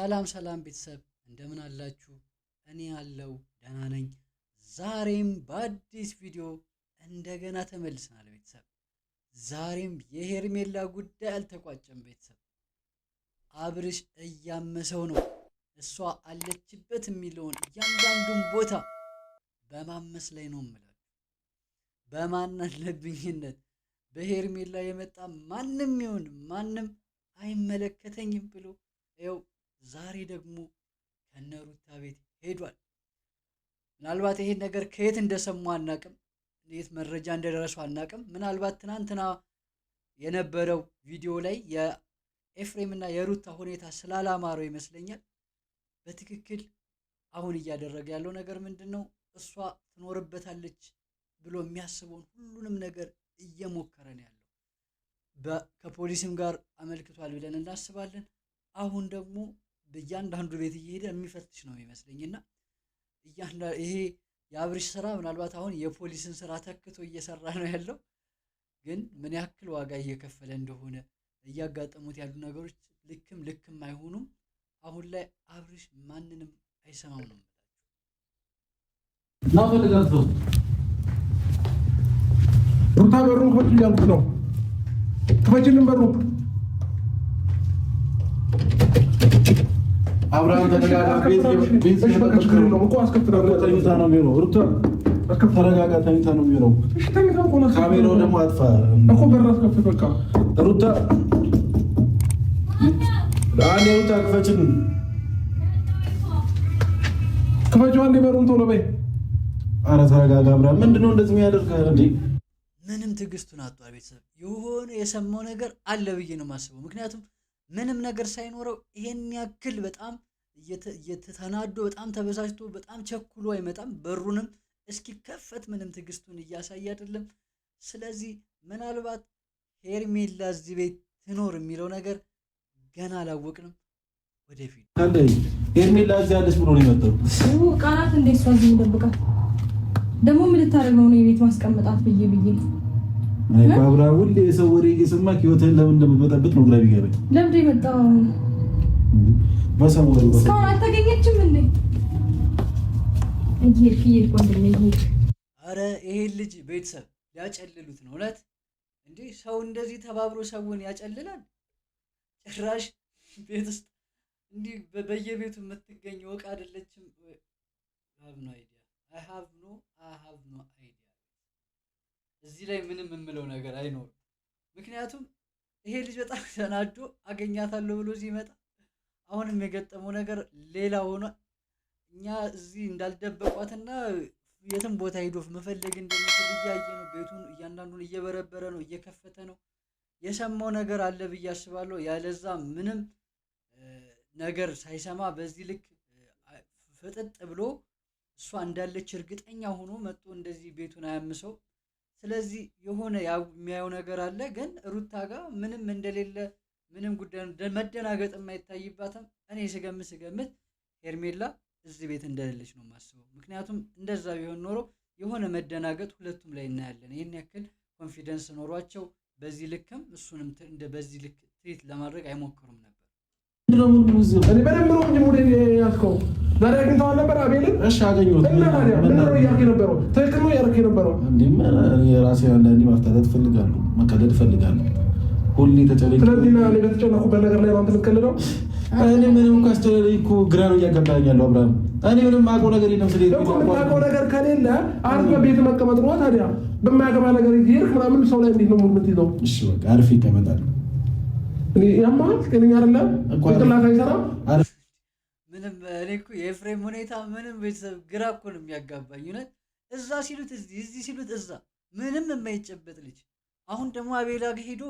ሰላም ቤተሰብ እንደምን አላችሁ? እኔ ያለው ደህና ነኝ። ዛሬም በአዲስ ቪዲዮ እንደገና ተመልሰናል ቤተሰብ። ዛሬም የሄርሜላ ጉዳይ አልተቋጨም ቤተሰብ። አብርሽ እያመሰው ነው። እሷ አለችበት የሚለውን እያንዳንዱን ቦታ በማመስ ላይ ነው የምላችሁ። በማን አለብኝነት በሄርሜላ የመጣ ማንም ይሁን ማንም አይመለከተኝም ብሎ ይኸው ዛሬ ደግሞ ከነሩታ ቤት ሄዷል። ምናልባት ይሄን ነገር ከየት እንደሰሙ አናቅም፣ እንዴት መረጃ እንደደረሰው አናቅም። ምናልባት ትናንትና የነበረው ቪዲዮ ላይ የኤፍሬም እና የሩታ ሁኔታ ስላላማረው ይመስለኛል። በትክክል አሁን እያደረገ ያለው ነገር ምንድን ነው? እሷ ትኖርበታለች ብሎ የሚያስበውን ሁሉንም ነገር እየሞከረ ነው ያለው። ከፖሊስም ጋር አመልክቷል ብለን እናስባለን። አሁን ደግሞ በእያንዳንዱ ቤት እየሄደ የሚፈትሽ ነው የሚመስለኝና ይሄ የአብርሽ ስራ ምናልባት አሁን የፖሊስን ስራ ተክቶ እየሰራ ነው ያለው። ግን ምን ያክል ዋጋ እየከፈለ እንደሆነ እያጋጠሙት ያሉ ነገሮች ልክም አይሆኑም። አሁን ላይ አብርሽ ማንንም አይሰማም ነው የምላችሁ። ሩታ በሩን ክፈች እያልኩት ነው። ክፈችልን በሩን። አብርሃም ተረጋጋ። ቤት ነው እኮ አስከፍታለሁ። ተኝታ ነው የሚሆነው። ሩታ ተረጋጋ። ተኝታ ነው የሚሆነው። ካሜራው ደግሞ አጥፋ እኮ በር አስከፍት። በቃ ሩታ አንዴ ሩታ ክፈችን። ክፈችው አንዴ በሩን ቶሎ በይ። ኧረ ተረጋጋ አብርሃም። ምንድነው እንደዚህ የሚያደርግህ እንዴ? ምንም ትዕግስቱን አጥቷል ቤተሰብ። የሆነ የሰማው ነገር አለ ብዬ ነው የማስበው። ምክንያቱም ምንም ነገር ሳይኖረው ይሄን ያክል በጣም እየተናዶ በጣም ተበሳጭቶ በጣም ቸኩሎ አይመጣም። በሩንም እስኪከፈት ምንም ትዕግስቱን እያሳየ አይደለም። ስለዚህ ምናልባት ሄርሜላ እዚህ ቤት ትኖር የሚለው ነገር ገና አላወቅንም። ወደፊት ሄርሜላ እዚህ አለች ብሎ ነው የመጣው። ቃላት እንደ እሷ እዚህ ይደብቃል። ደግሞ ምን ልታደርግ ነው የቤት ማስቀመጣት ብዬ አብርሃም ሁሌ የሰው ወሬ እየሰማህ ህይወትህን ለምን እንደምትበጠብጥ ነው ግራ ቢገባኝ። ለምን የመጣው በሰው ወሬ እስካሁን አልተገኘችም እንዴ? እየሄድክ ወንድሜ እየሄድክ። አረ ይሄ ልጅ ቤተሰብ ያጨልሉት ነው እውነት እንዴ? ሰው እንደዚህ ተባብሮ ሰውን ያጨልላል? ጭራሽ ቤት ውስጥ እንዲህ በየቤቱ የምትገኘው ዕቃ አይደለችም። I have no idea። እዚህ ላይ ምንም የምለው ነገር አይኖርም። ምክንያቱም ይሄ ልጅ በጣም ተናዶ አገኛታለሁ ብሎ ሲመጣ አሁንም የገጠመው ነገር ሌላ ሆኖ እኛ እዚህ እንዳልደበቋትና የትም ቦታ ሄዶ መፈለግ እንደሚችል እያየ ነው። ቤቱን እያንዳንዱን እየበረበረ ነው፣ እየከፈተ ነው። የሰማው ነገር አለ ብዬ አስባለሁ። ያለዛ ምንም ነገር ሳይሰማ በዚህ ልክ ፍጥጥ ብሎ እሷ እንዳለች እርግጠኛ ሆኖ መጥቶ እንደዚህ ቤቱን አያምሰው። ስለዚህ የሆነ የሚያየው ነገር አለ። ግን ሩታ ጋር ምንም እንደሌለ ምንም ጉዳይ መደናገጥ የማይታይባትም። እኔ ስገምት ሄርሜላ እዚህ ቤት እንደሌለች ነው የማስበው። ምክንያቱም እንደዛ ቢሆን ኖሮ የሆነ መደናገጥ ሁለቱም ላይ እናያለን። ይህን ያክል ኮንፊደንስ ኖሯቸው በዚህ ልክም እሱንም በዚህ ልክ ትሪት ለማድረግ አይሞክሩም ነበር። እኔ በደንብ ነው እንጂ ሙዴ ያስከው ዛሬ አግኝተዋል ነበር አቤልን። እሺ አገኘሁት። እና ታዲያ ምን ነው እያልክ የነበረው? ትክክል ነው እያልክ የነበረው? እንዴም የራሴ አንዳንዴ ማፍታታት እፈልጋለሁ፣ መቀለድ እፈልጋለሁ። ሁሌ ተጨነቅ። ስለዚህ ነው እኔ በተጨነኩበት ነገር ላይ አንተ ልትቀልደው? እኔ ምንም እኮ አስተላለይ እኮ ግራ ነው እያጋባኝ ያለው አብርሃም። እኔ ምንም ማውቀው ነገር የለም። ስለዚህ እኮ የምታውቀው ነገር ከሌለ አርፈህ ቤት መቀመጥ ነው። ታዲያ በማያገባ ነገር ይሄድክ ምናምን ሰው ላይ እንዴት ነው የምትይዘው? እሺ በቃ አርፌ ይቀመጣል። እኔ ያማል ከእኔ አይደለም እንቅላፍ አይሰራም። ምንም እኔ እኮ የኤፍሬም ሁኔታ ምንም ቤተሰብ ግራ እኮ ነው የሚያጋባኝ። እውነት እዛ ሲሉት እዚህ ሲሉት እዛ ምንም የማይጨበጥ ልጅ። አሁን ደግሞ አቤላ ጋር ሄዶ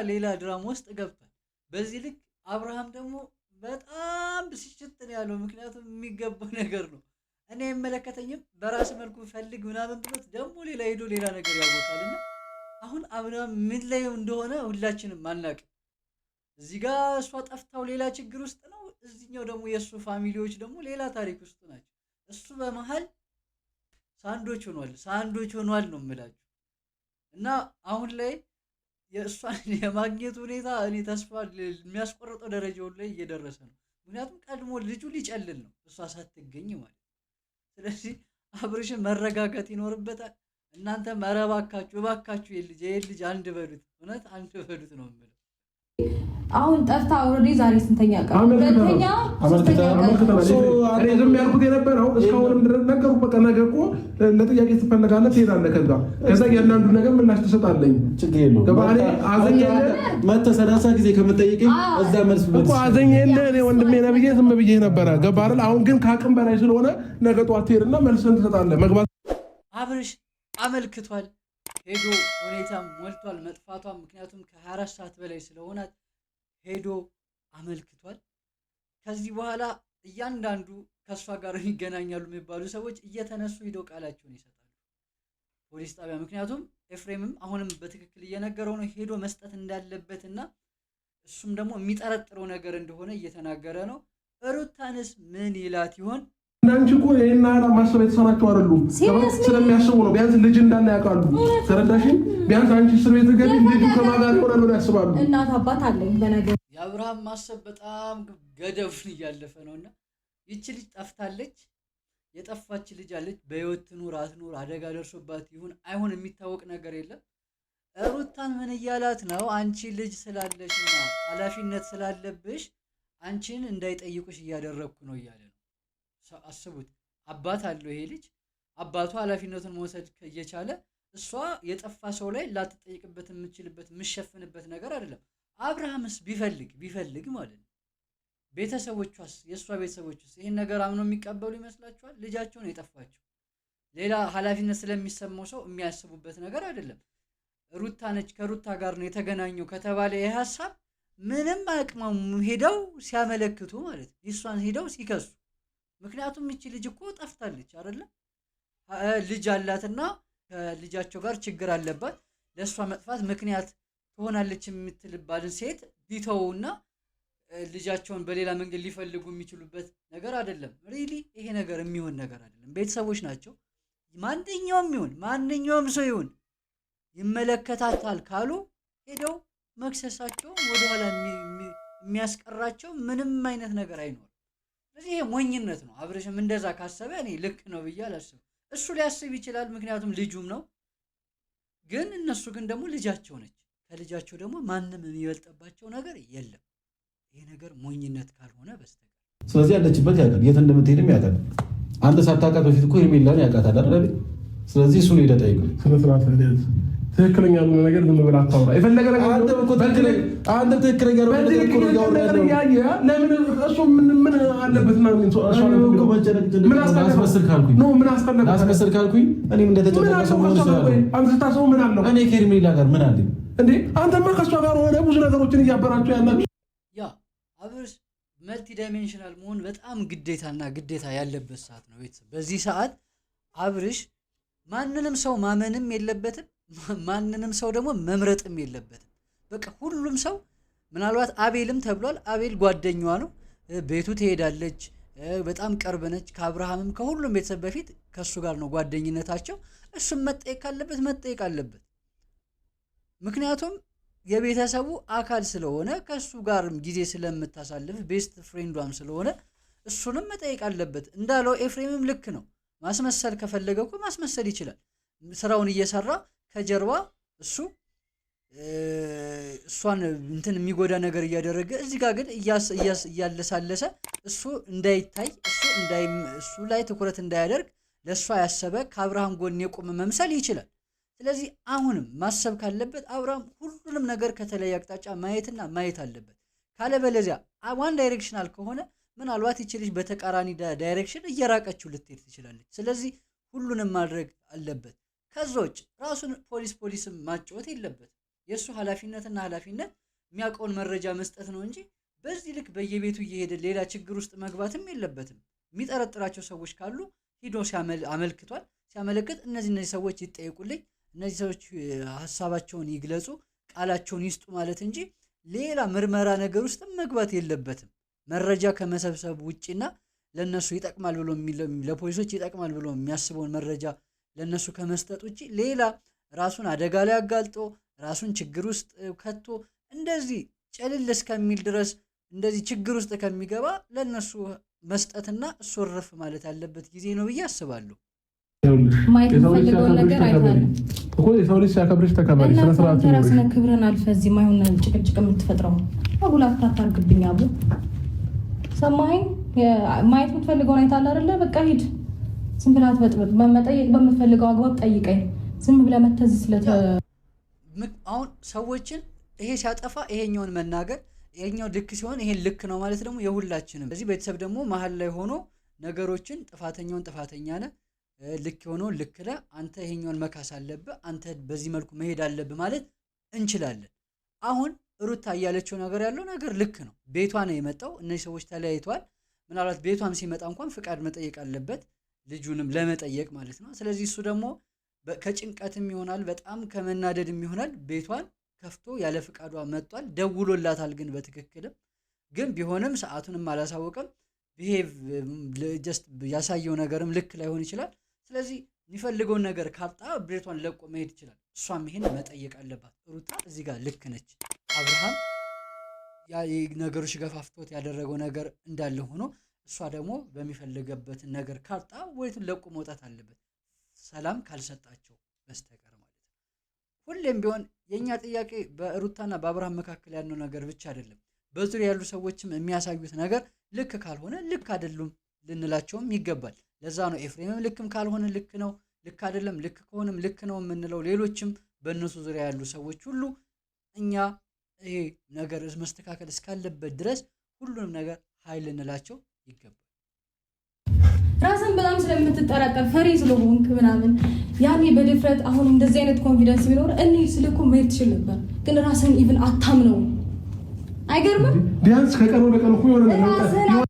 ሌላ ድራማ ውስጥ ገብቷል። በዚህ ልክ አብርሃም ደግሞ በጣም ብስጭት ነው ያለው። ምክንያቱም የሚገባው ነገር ነው። እኔ አይመለከተኝም በራስ መልኩ ፈልግ ምናምን ብሎት ደግሞ ሌላ ሄዶ ሌላ ነገር ያወጣልና አሁን አብርሃም ምን ላይ እንደሆነ ሁላችንም አናውቅም። እዚህ ጋር እሷ ጠፍታው ሌላ ችግር ውስጥ ነው። እዚህኛው ደግሞ የእሱ ፋሚሊዎች ደግሞ ሌላ ታሪክ ውስጥ ናቸው። እሱ በመሃል ሳንዶች ሆኗል ነው የምላችሁ። እና አሁን ላይ የእሷን የማግኘት ሁኔታ እኔ ተስፋ የሚያስቆርጠው ደረጃው ላይ እየደረሰ ነው። ምክንያቱም ቀድሞ ልጁ ሊጨልል ነው እሷ ሳትገኝ ማለት። ስለዚህ አብርሽን መረጋጋት ይኖርበታል። እናንተ እባካችሁ ይሄን ልጅ አንድ በሉት፣ እውነት አንድ በሉት ነው የምለው። አሁን ጠፍታ ኦልሬዲ ዛሬ ስንተኛ ቀን? ሁለተኛ እኔ ዝም ያልኩት የነበረው እስካሁንም ድረስ ነገሩ በቃ ነገ እኮ ለጥያቄ ትፈለጋለህ ትሄዳለህ። ከዛ ያንዳንዱ ነገር ምላሽ ትሰጣለኝ። ችግር የለውም። ገባኔ አዘኛለ መተህ 30 ጊዜ ከምትጠይቀኝ እዛ መልስ እኮ አዘኛለ እኔ ወንድሜ ነብዬ ዝም ብዬ ነበረ። ገባህ አይደል? አሁን ግን ከአቅም በላይ ስለሆነ ነገ ጠዋት ትሄድና መልስን ትሰጣለህ። መግባት አብርሽ አመልክቷል። ሄዶ ሁኔታም ሞልቷል መጥፋቷም፣ ምክንያቱም ከ24 ሰዓት በላይ ስለሆናት ሄዶ አመልክቷል። ከዚህ በኋላ እያንዳንዱ ከእሷ ጋር ይገናኛሉ የሚባሉ ሰዎች እየተነሱ ሄደው ቃላቸውን ይሰጣሉ ፖሊስ ጣቢያ። ምክንያቱም ኤፍሬምም አሁንም በትክክል እየነገረው ነው ሄዶ መስጠት እንዳለበትና እሱም ደግሞ የሚጠረጥረው ነገር እንደሆነ እየተናገረ ነው። ሩታንስ ምን ይላት ይሆን? እንዳንቺ እኮ ይሄን አላ ማሰብ የተሰናቸው አይደሉም። ስለሚያስቡ ነው። ቢያንስ ልጅ እንዳለ ያውቃሉ። ተረዳሽኝ? ቢያንስ አንቺ እስር ቤት ገቢ ልጅ ከማጋር ይሆናል ብለው ያስባሉ። እናት አባት አለኝ በነገር የአብርሃም ማሰብ በጣም ገደቡን እያለፈ ነውና ይቺ ልጅ ጠፍታለች። የጠፋች ልጅ አለች። በህይወት ትኑር አትኑር፣ አደጋ ደርሶባት ይሁን አይሁን የሚታወቅ ነገር የለም። ሩታን ምን እያላት ነው? አንቺ ልጅ ስላለሽና ኃላፊነት ስላለብሽ አንቺን እንዳይጠይቁሽ እያደረግኩ ነው እያለ ነው። አስቡት፣ አባት አለው ይሄ ልጅ። አባቱ ኃላፊነቱን መውሰድ እየቻለ እሷ የጠፋ ሰው ላይ ላትጠይቅበት የምችልበት የምሸፍንበት ነገር አይደለም። አብርሃምስ ቢፈልግ ማለት ነው ቤተሰቦቿስ የእሷ ቤተሰቦችስ ይህን ነገር አምኖ የሚቀበሉ ይመስላችኋል? ልጃቸው ነው የጠፋቸው። ሌላ ኃላፊነት ስለሚሰማው ሰው የሚያስቡበት ነገር አይደለም። ሩታ ነች ከሩታ ጋር ነው የተገናኘው ከተባለ ይህ ሀሳብ ምንም አቅማሙ ሄደው ሲያመለክቱ ማለት ነው እሷን ሄደው ሲከሱ። ምክንያቱም ይቺ ልጅ እኮ ጠፍታለች አይደለም፣ ልጅ አላትና ከልጃቸው ጋር ችግር አለባት። ለእሷ መጥፋት ምክንያት ትሆናለች የምትልባልን ሴት ሊተውና ልጃቸውን በሌላ መንገድ ሊፈልጉ የሚችሉበት ነገር አይደለም። ሪሊ ይሄ ነገር የሚሆን ነገር አይደለም። ቤተሰቦች ናቸው። ማንኛውም ሰው ይሁን ይመለከታታል ካሉ ሄደው መክሰሳቸው ወደኋላ የሚያስቀራቸው ምንም አይነት ነገር አይኖርም። ስለዚህ ይሄ ሞኝነት ነው። አብርሽም እንደዛ ካሰበ እኔ ልክ ነው ብዬ አላስብም። እሱ ሊያስብ ይችላል፣ ምክንያቱም ልጁም ነው። ግን እነሱ ግን ደግሞ ልጃቸው ነች። ከልጃቸው ደግሞ ማንም የሚበልጥባቸው ነገር የለም። ይሄ ነገር ሞኝነት ካልሆነ በስተቀር። ስለዚህ ያለችበት ያውቃል፣ የት እንደምትሄድም ያውቃል። አንድ ሳታውቃት በፊት እኮ ሄርሜላን ያውቃታል አይደል? ስለዚህ እሱ ነው ሄደህ ጠይቀው። ስነስርዓት ትክክለኛ ያልሆነ ነገር ዝም ብለህ አታውራ። የፈለገ ነገር አንተ ትክክለኛ ነው ለምን እሱ ምን አለበትና ላስመስል ካልኩኝ እኔም እንደተጨነቀ ሰው ሆነ ይችላል። አንተ ስታስበው ምን አለው? እኔ ከሄርሜላ ጋር ምን አለኝ እንዴ? አንተማ ከእሷ ጋር ሆነ ብዙ ነገሮችን እያበራችሁ ያላችሁ። ያ አብርሽ መልቲ ዳይሜንሽናል መሆን በጣም ግዴታ ያለበት ሰዓት ነው። በዚህ ሰዓት አብርሽ ማንንም ሰው ማመንም የለበትም፣ ማንንም ሰው ደግሞ መምረጥም የለበትም። በቃ ሁሉም ሰው ምናልባት አቤልም ተብሏል። አቤል ጓደኛዋ ነው፣ ቤቱ ትሄዳለች፣ በጣም ቅርብ ነች ከአብርሃምም ከሁሉም ቤተሰብ በፊት ከሱ ጋር ነው ጓደኝነታቸው። እሱም መጠየቅ ካለበት መጠየቅ አለበት። ምክንያቱም የቤተሰቡ አካል ስለሆነ ከሱ ጋርም ጊዜ ስለምታሳልፍ ቤስት ፍሬንዷም ስለሆነ እሱንም መጠየቅ አለበት። እንዳለው ኤፍሬምም ልክ ነው። ማስመሰል ከፈለገ እኮ ማስመሰል ይችላል። ስራውን እየሰራ ከጀርባ እሱ እሷን እንትን የሚጎዳ ነገር እያደረገ እዚህ ጋር ግን እያለሳለሰ እሱ እንዳይታይ እሱ ላይ ትኩረት እንዳያደርግ ለእሷ ያሰበ ከአብርሃም ጎን የቆመ መምሰል ይችላል። ስለዚህ አሁንም ማሰብ ካለበት አብርሃም ሁሉንም ነገር ከተለያየ አቅጣጫ ማየትና ማየት አለበት። ካለበለዚያ ዋን ዳይሬክሽናል ከሆነ ምናልባት ይቺ ልጅ በተቃራኒ ዳይሬክሽን እየራቀችው ልትሄድ ትችላለች። ስለዚህ ሁሉንም ማድረግ አለበት። ከዛ ውጭ ራሱን ፖሊስም ማጫወት የለበት። የእሱ ኃላፊነት የሚያውቀውን መረጃ መስጠት ነው እንጂ በዚህ ልክ በየቤቱ እየሄደ ሌላ ችግር ውስጥ መግባትም የለበትም። የሚጠረጥራቸው ሰዎች ካሉ ሂዶ አመልክቷል። ሲያመለክት እነዚህ ሰዎች ይጠይቁልኝ፣ እነዚህ ሰዎች ሀሳባቸውን ይግለጹ፣ ቃላቸውን ይስጡ ማለት እንጂ ሌላ ምርመራ ነገር ውስጥ መግባት የለበትም። መረጃ ከመሰብሰብ ውጪና ለነሱ ይጠቅማል ብሎ ለፖሊሶች ይጠቅማል ብሎ የሚያስበውን መረጃ ለነሱ ከመስጠት ውጪ ሌላ ራሱን አደጋ ላይ አጋልጦ ራሱን ችግር ውስጥ ከቶ እንደዚህ ጨልል እስከሚል ድረስ እንደዚህ ችግር ውስጥ ከሚገባ ለነሱ መስጠትና እሱ ረፍ ማለት ያለበት ጊዜ ነው ብዬ አስባለሁ። ማየት የምፈልገው ነገር አይታለም እኮ የሰው ልጅ ሲያከብርሽ ተከበሪ። ስነ ስርዓት ነው። ራስን ክብርን አልፈዚ ማይሆን ጭቅጭቅ የምትፈጥረው አጉላት ታርግብኝ አቡ ሰማኸኝ። ማየት የምትፈልገው አይታለ አይደለ? በቃ ሂድ። ዝም ብላ አትበጥብጥ። መጠየቅ በምፈልገው አግባብ ጠይቀኝ። ዝም ብላ መተዝ ስለተ አሁን ሰዎችን ይሄ ሲያጠፋ ይሄኛውን መናገር ይሄኛው ልክ ሲሆን ይሄን ልክ ነው ማለት ደግሞ የሁላችንም በዚህ ቤተሰብ ደግሞ መሀል ላይ ሆኖ ነገሮችን ጥፋተኛውን ጥፋተኛ ነህ ልክ ሆኖ ልክ ነህ አንተ ይሄኛውን መካስ አለብህ አንተ በዚህ መልኩ መሄድ አለብህ ማለት እንችላለን። አሁን ሩታ እያለችው ነገር ያለው ነገር ልክ ነው። ቤቷ ነው የመጣው። እነዚህ ሰዎች ተለያይተዋል። ምናልባት ቤቷም ሲመጣ እንኳን ፍቃድ መጠየቅ አለበት ልጁንም ለመጠየቅ ማለት ነው። ስለዚህ እሱ ደግሞ ከጭንቀትም ይሆናል በጣም ከመናደድም ይሆናል ቤቷን ከፍቶ ያለ ፍቃዷ መጥቷል። ደውሎላታል ግን በትክክልም ግን ቢሆንም ሰዓቱንም አላሳወቀም። ቢሄቭ ጀስት ያሳየው ነገርም ልክ ላይሆን ይችላል። ስለዚህ የሚፈልገውን ነገር ካጣ ቤቷን ለቆ መሄድ ይችላል። እሷም ይሄን መጠየቅ አለባት። ሩታ እዚህ ጋር ልክ ነች። አብርሃም ነገሮች ገፋፍቶት ያደረገው ነገር እንዳለ ሆኖ እሷ ደግሞ በሚፈልገበት ነገር ካጣ ወይቱን ለቆ መውጣት አለበት ሰላም ካልሰጣቸው በስተቀር ማለት ነው። ሁሌም ቢሆን የኛ ጥያቄ በሩታና በአብርሃም መካከል ያለው ነገር ብቻ አይደለም። በዙሪያ ያሉ ሰዎችም የሚያሳዩት ነገር ልክ ካልሆነ ልክ አይደሉም ልንላቸውም ይገባል። ለዛ ነው ኤፍሬምም ልክም ካልሆነ ልክ ነው ልክ አይደለም ልክ ከሆነም ልክ ነው የምንለው። ሌሎችም በእነሱ ዙሪያ ያሉ ሰዎች ሁሉ እኛ ይሄ ነገር መስተካከል እስካለበት ድረስ ሁሉንም ነገር ኃይል ልንላቸው ይገባል። ራስን በጣም ስለምትጠራጠር ፈሪ ስለሆንክ ምናምን ያኔ በድፍረት አሁን እንደዚህ አይነት ኮንፊደንስ ቢኖር እኔ ስለኮ መሄድ ትችል ነበር። ግን ራስን ኢቭን አታምነው። አይገርምም? ቢያንስ ከቀን ወደ ቀን እኮ የሆነ ነገር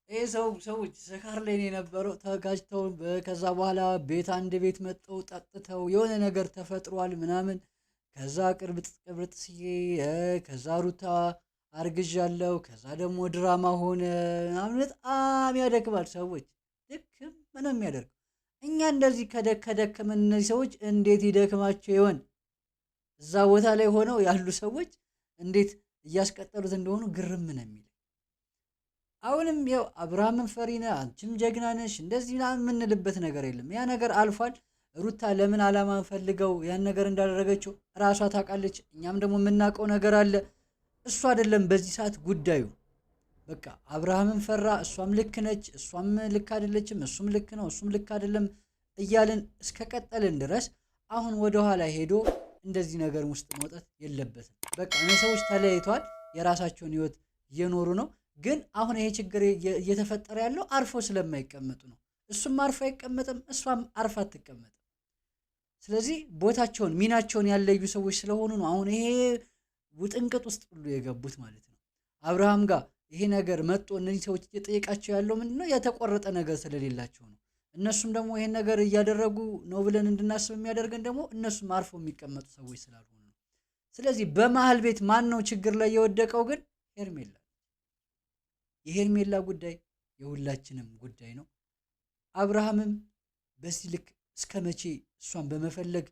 ይሄ ሰዎች ሰካር ላይ ነው የነበረው ተጋጅተው ከዛ በኋላ ቤት አንድ ቤት መጥተው ጠጥተው የሆነ ነገር ተፈጥሯል ምናምን ከዛ ቅርብጥ ሲዬ ከዛ ሩታ አርግዣለሁ ከዛ ደግሞ ድራማ ሆነ ምናምን በጣም ያደክማል። ሰዎች ድክም ምንም ያደርግ እኛ እንደዚህ ከደከመን እነዚህ ሰዎች እንዴት ይደክማቸው ይሆን? እዛ ቦታ ላይ ሆነው ያሉ ሰዎች እንዴት እያስቀጠሉት እንደሆኑ ግርም ነው የሚል። አሁንም ያው አብርሃምን ፈሪ ነህ አንቺም ጀግና ነሽ እንደዚህ የምንልበት ነገር የለም። ያ ነገር አልፏል። ሩታ ለምን አላማ ፈልገው ያን ነገር እንዳደረገችው ራሷ ታውቃለች። እኛም ደግሞ የምናውቀው ነገር አለ። እሱ አይደለም በዚህ ሰዓት ጉዳዩ። በቃ አብርሃምን ፈራ፣ እሷም ልክ ነች፣ እሷም ልክ አይደለችም፣ እሱም ልክ ነው፣ እሱም ልክ አይደለም እያልን እስከቀጠልን ድረስ አሁን ወደኋላ ሄዶ እንደዚህ ነገር ውስጥ መውጣት የለበትም። በቃ ሰዎች ተለያይተዋል፣ የራሳቸውን ህይወት እየኖሩ ነው። ግን አሁን ይሄ ችግር እየተፈጠረ ያለው አርፎ ስለማይቀመጡ ነው። እሱም አርፎ አይቀመጥም፣ እሷም አርፋ አትቀመጥም። ስለዚህ ቦታቸውን ሚናቸውን ያለዩ ሰዎች ስለሆኑ ነው አሁን ይሄ ውጥንቅጥ ውስጥ ሁሉ የገቡት ማለት ነው። አብርሃም ጋር ይሄ ነገር መጥቶ እነዚህ ሰዎች እየጠየቃቸው ያለው ምንድነው? የተቆረጠ ነገር ስለሌላቸው ነው። እነሱም ደግሞ ይሄን ነገር እያደረጉ ነው ብለን እንድናስብ የሚያደርገን ደግሞ እነሱም አርፎ የሚቀመጡ ሰዎች ስላልሆኑ ነው። ስለዚህ በመሀል ቤት ማን ነው ችግር ላይ የወደቀው? ግን ሄርሜላ። የሄርሜላ ጉዳይ የሁላችንም ጉዳይ ነው። አብርሃምም በዚህ ልክ እስከ መቼ እሷን በመፈለግ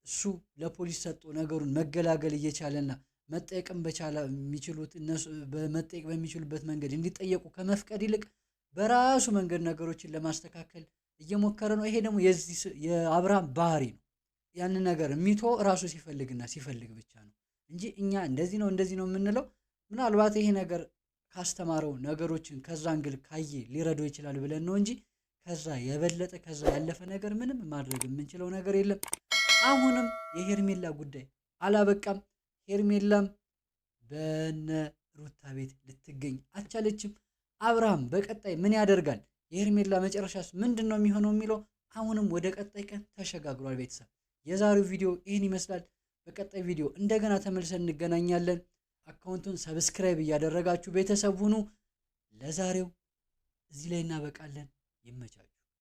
እሱ ለፖሊስ ሰጥቶ ነገሩን መገላገል እየቻለና መጠየቅም በቻለ የሚችሉት እነሱ በመጠየቅ በሚችሉበት መንገድ እንዲጠየቁ ከመፍቀድ ይልቅ በራሱ መንገድ ነገሮችን ለማስተካከል እየሞከረ ነው። ይሄ ደግሞ የአብርሃም ባህሪ ነው። ያንን ነገር የሚቶ ራሱ ሲፈልግና ሲፈልግ ብቻ ነው እንጂ እኛ እንደዚህ ነው የምንለው ምናልባት ይሄ ነገር ካስተማረው ነገሮችን ከዛ እንግል ካየ ሊረዳው ይችላል ብለን ነው እንጂ ከዛ የበለጠ ከዛ ያለፈ ነገር ምንም ማድረግ የምንችለው ነገር የለም። አሁንም የሄርሜላ ጉዳይ አላበቃም። ሄርሜላም በነ ሩታ ቤት ልትገኝ አልቻለችም። አብርሃም በቀጣይ ምን ያደርጋል? የሄርሜላ መጨረሻስ ምንድነው የሚሆነው የሚለው አሁንም ወደ ቀጣይ ቀን ተሸጋግሯል። ቤተሰብ የዛሬው ቪዲዮ ይህን ይመስላል። በቀጣይ ቪዲዮ እንደገና ተመልሰን እንገናኛለን። አካውንቱን ሰብስክራይብ እያደረጋችሁ ቤተሰብ ሁኑ። ለዛሬው እዚህ ላይ እናበቃለን። ይመቻችሁ።